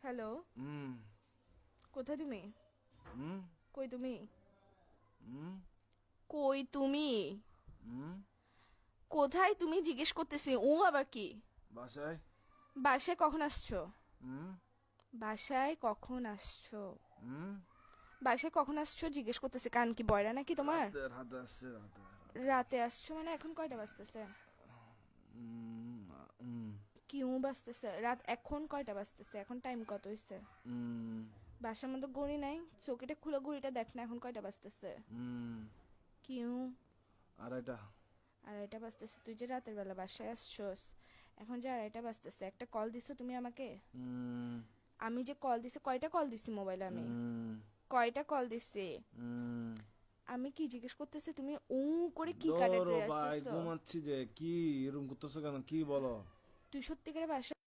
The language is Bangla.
হ্যালো, হুম কোথায় তুমি? হুম কই তুমি? হুম কই তুমি? হুম কোথায় তুমি জিজ্ঞেস করতেছি, ও আবার কি? বাসায়। বাসায় কখন আসছো? হুম বাসায় কখন আসছো? হুম বাসায় কখন আসছো জিজ্ঞেস করতেছি, কান কি বয়রা নাকি তোমার? রাতে রাতে আসছে রাতে রাতে। রাতে আসছো মানে এখন কয়টা বাজতেছে? হুম হুম কিউ বাজতেছে রাত, এখন কয়টা বাজতেছে? এখন টাইম কত হইছে? হুম বাসার মধ্যে ঘড়ি নাই? চৌকিটা খুলে ঘড়িটা দেখ না, এখন কয়টা বাজতেছে? হুম কিউ আড়াইটা। আড়াইটা বাজতেছে? তুই যে রাতের বেলা বাসায় আসছোস, এখন যে আড়াইটা বাজতেছে, একটা কল দিছো তুমি আমাকে? হুম আমি যে কল দিছি, কয়টা কল দিছি মোবাইলে আমি? হুম কয়টা কল দিছি? হুম আমি কি জিজ্ঞেস করতেছি, তুমি উ করে কি ধরো কাটাতে ভাই, যাচ্ছিস? ঘুমাচ্ছি যে। কি এরকম করতেছো কেন? কি বলো? তুই সত্যিকারে বাসায়